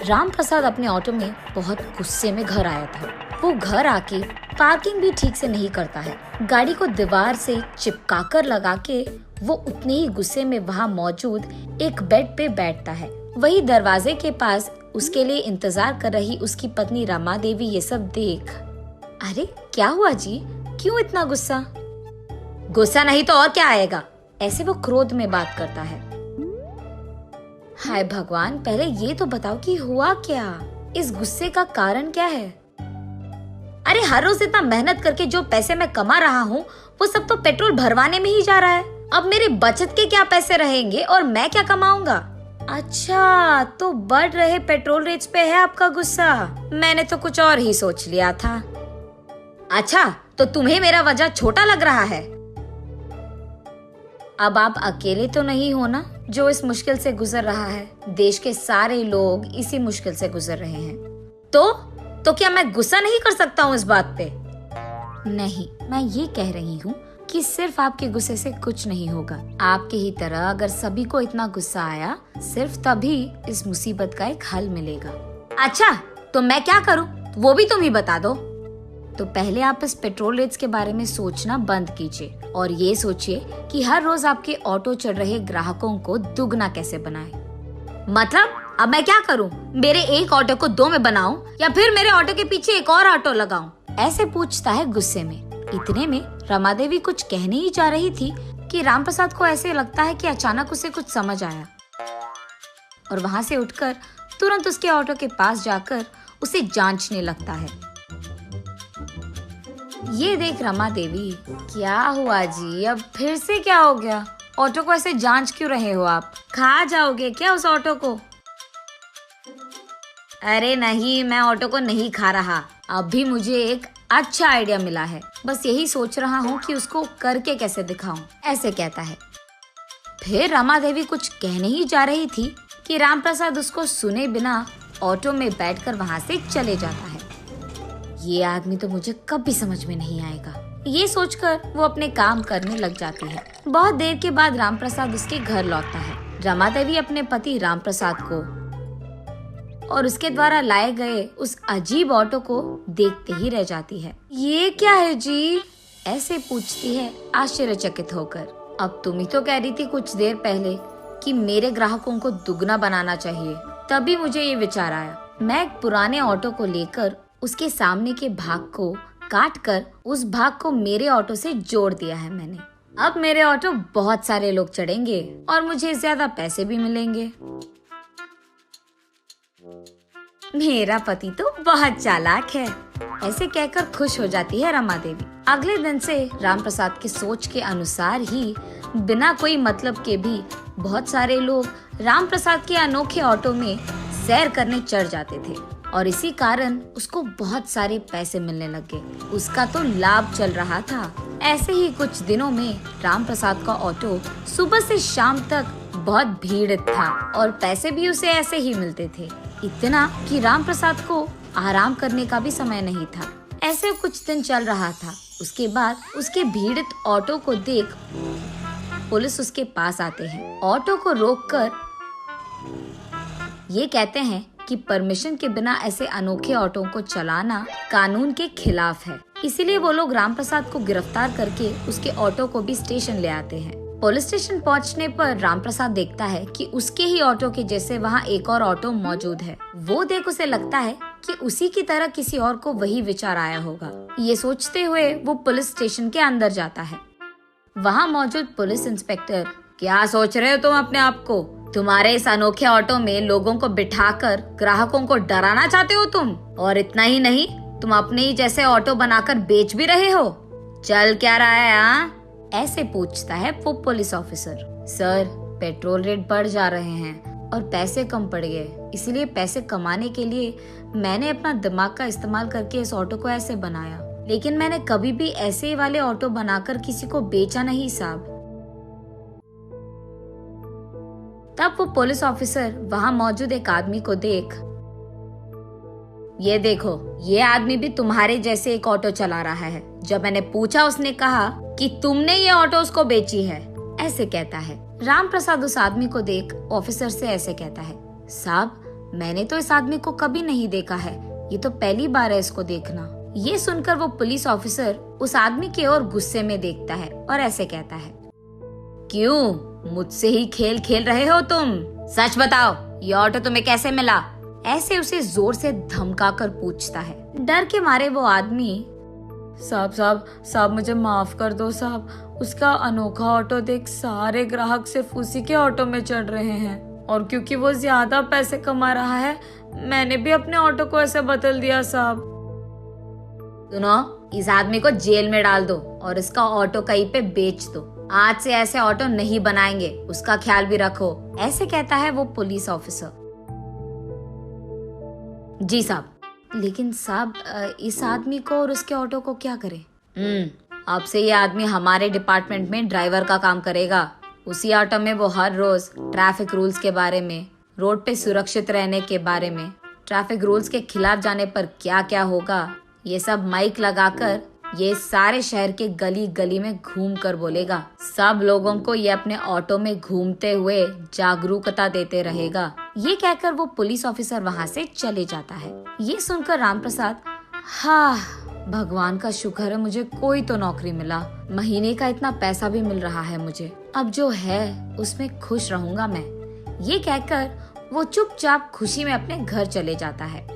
राम प्रसाद अपने ऑटो में बहुत गुस्से में घर आया था। वो घर आके पार्किंग भी ठीक से नहीं करता है। गाड़ी को दीवार से चिपकाकर लगा के वो उतने ही गुस्से में वहाँ मौजूद एक बेड पे बैठता है। वही दरवाजे के पास उसके लिए इंतजार कर रही उसकी पत्नी रमा देवी ये सब देख, अरे क्या हुआ जी, क्यों इतना गुस्सा? गुस्सा नहीं तो और क्या आएगा, ऐसे वो क्रोध में बात करता है। हाय भगवान, पहले ये तो बताओ कि हुआ क्या, इस गुस्से का कारण क्या है? अरे हर रोज इतना मेहनत करके जो पैसे मैं कमा रहा हूँ वो सब तो पेट्रोल भरवाने में ही जा रहा है। अब मेरे बचत के क्या पैसे रहेंगे और मैं क्या कमाऊंगा? अच्छा, तो बढ़ रहे पेट्रोल रेट्स पे है आपका गुस्सा? मैंने तो कुछ और ही सोच लिया था। अच्छा, तो तुम्हें मेरा वजह छोटा लग रहा है? अब आप अकेले तो नहीं हो ना जो इस मुश्किल से गुजर रहा है। देश के सारे लोग इसी मुश्किल से गुजर रहे हैं। तो क्या मैं गुस्सा नहीं कर सकता हूँ इस बात पे? नहीं, मैं ये कह रही हूँ कि सिर्फ आपके गुस्से से कुछ नहीं होगा। आपके ही तरह अगर सभी को इतना गुस्सा आया, सिर्फ तभी इस मुसीबत का एक हल मिलेगा। अच्छा, तो मैं क्या करूँ वो भी तुम ही बता दो। तो पहले आप इस पेट्रोल रेट्स के बारे में सोचना बंद कीजिए और ये सोचिए कि हर रोज आपके ऑटो चढ़ रहे ग्राहकों को दुगना कैसे बनाएं। मतलब अब मैं क्या करूं? मेरे एक ऑटो को 2 में बनाऊं या फिर मेरे ऑटो के पीछे एक और ऑटो लगाऊं? ऐसे पूछता है गुस्से में। इतने में रमा देवी कुछ कहने ही जा रही थी कि राम प्रसाद को ऐसे लगता है कि अचानक उसे कुछ समझ आया और वहाँ से उठकर तुरंत उसके ऑटो के पास जाकर उसे जांचने लगता है। ये देख रमा देवी, क्या हुआ जी, अब फिर से क्या हो गया? ऑटो को ऐसे जांच क्यों रहे हो आप? खा जाओगे क्या उस ऑटो को? अरे नहीं, मैं ऑटो को नहीं खा रहा। अभी मुझे एक अच्छा आइडिया मिला है, बस यही सोच रहा हूँ कि उसको करके कैसे दिखाऊं, ऐसे कहता है। फिर रमा देवी कुछ कहने ही जा रही थी कि राम प्रसाद उसको सुने बिना ऑटो में बैठकर वहाँ से चले जाता है। ये आदमी तो मुझे कभी समझ में नहीं आएगा, ये सोचकर वो अपने काम करने लग जाती है। बहुत देर के बाद राम प्रसाद उसके घर लौटता है। रमा देवी अपने पति राम प्रसाद को और उसके द्वारा लाए गए उस अजीब ऑटो को देखते ही रह जाती है। ये क्या है जी? ऐसे पूछती है आश्चर्यचकित होकर। अब तुम ही तो कह रही थी कुछ देर पहले कि मेरे ग्राहकों को दुगना बनाना चाहिए, तभी मुझे ये विचार आया। मैं एक पुराने ऑटो को लेकर उसके सामने के भाग को काट कर उस भाग को मेरे ऑटो से जोड़ दिया है मैंने। अब मेरे ऑटो बहुत सारे लोग चढ़ेंगे और मुझे ज्यादा पैसे भी मिलेंगे। मेरा पति तो बहुत चालाक है, ऐसे कहकर खुश हो जाती है रमा देवी। अगले दिन से राम प्रसाद की सोच के अनुसार ही बिना कोई मतलब के भी बहुत सारे लोग राम प्रसाद के अनोखे ऑटो में सैर करने चढ़ जाते थे और इसी कारण उसको बहुत सारे पैसे मिलने लगे। उसका तो लाभ चल रहा था। ऐसे ही कुछ दिनों में राम प्रसाद का ऑटो सुबह से शाम तक बहुत भीड़ था और पैसे भी उसे ऐसे ही मिलते थे, इतना कि राम प्रसाद को आराम करने का भी समय नहीं था। ऐसे कुछ दिन चल रहा था। उसके बाद उसके भीड़ित ऑटो को देख पुलिस उसके पास आते हैं। ऑटो को रोककर ये कहते हैं कि परमिशन के बिना ऐसे अनोखे ऑटो को चलाना कानून के खिलाफ है। इसीलिए वो लोग राम प्रसाद को गिरफ्तार करके उसके ऑटो को भी स्टेशन ले आते हैं। पुलिस स्टेशन पहुंचने पर राम प्रसाद देखता है कि उसके ही ऑटो के जैसे वहाँ एक और ऑटो मौजूद है। वो देख उसे लगता है कि उसी की तरह किसी और को वही विचार आया होगा। ये सोचते हुए वो पुलिस स्टेशन के अंदर जाता है। वहाँ मौजूद पुलिस इंस्पेक्टर, क्या सोच रहे हो तुम अपने आप को? तुम्हारे इस अनोखे ऑटो में लोगों को बिठाकर ग्राहकों को डराना चाहते हो तुम? और इतना ही नहीं, तुम अपने ही जैसे ऑटो बनाकर बेच भी रहे हो। चल क्या रहा है हाँ? ऐसे पूछता है वो police officer. Sir, petrol rate बढ़ जा रहे हैं और पैसे कम पड़ गए, इसलिए पैसे कमाने के लिए मैंने अपना दिमाग का इस्तेमाल करके इस ऑटो को ऐसे बनाया, लेकिन मैंने कभी भी ऐसे वाले ऑटो बनाकर किसी को बेचा नहीं साहब। तब वो पुलिस ऑफिसर वहाँ मौजूद एक आदमी को देख, ये देखो, ये आदमी भी तुम्हारे जैसे एक ऑटो चला रहा है। जब मैंने पूछा उसने कहा कि तुमने ये ऑटो उसको बेची है, ऐसे कहता है। राम प्रसाद उस आदमी को देख ऑफिसर से ऐसे कहता है, साहब मैंने तो इस आदमी को कभी नहीं देखा है, ये तो पहली बार है इसको देखना। ये सुनकर वो पुलिस ऑफिसर उस आदमी की ओर गुस्से में देखता है और ऐसे कहता है, क्यों मुझसे ही खेल खेल रहे हो तुम? सच बताओ, ये ऑटो तुम्हें कैसे मिला? ऐसे उसे जोर से धमकाकर पूछता है। डर के मारे वो आदमी, साहब मुझे माफ कर दो साहब, उसका अनोखा ऑटो देख सारे ग्राहक सिर्फ उसी के ऑटो में चढ़ रहे हैं, और क्योंकि वो ज्यादा पैसे कमा रहा है मैंने भी अपने ऑटो को ऐसे बदल दिया साहब। सुनो, इस आदमी को जेल में डाल दो और इसका ऑटो कहीं पे बेच दो। आज से ऐसे ऑटो नहीं बनाएंगे, उसका ख्याल भी रखो। ऐसे कहता है वो पुलिस ऑफिसर। जी साहब। लेकिन साहब, इस आदमी को और उसके ऑटो को क्या करें? अब से ये आदमी हमारे डिपार्टमेंट में ड्राइवर का काम करेगा। उसी ऑटो में वो हर रोज ट्रैफिक रूल्स के बारे में, रोड पे सुरक्षित रहने के बारे में, ट्रैफिक रूल्स के खिलाफ जाने पर क्या क्या होगा, ये सब माइक लगाकर ये सारे शहर के गली गली में घूम कर बोलेगा। सब लोगों को ये अपने ऑटो में घूमते हुए जागरूकता देते रहेगा। ये कहकर वो पुलिस ऑफिसर वहाँ से चले जाता है। ये सुनकर रामप्रसाद, हाँ भगवान का शुक्र है मुझे कोई तो नौकरी मिला, महीने का इतना पैसा भी मिल रहा है मुझे, अब जो है उसमें खुश रहूंगा मैं। ये कहकर वो चुपचाप खुशी में अपने घर चले जाता है।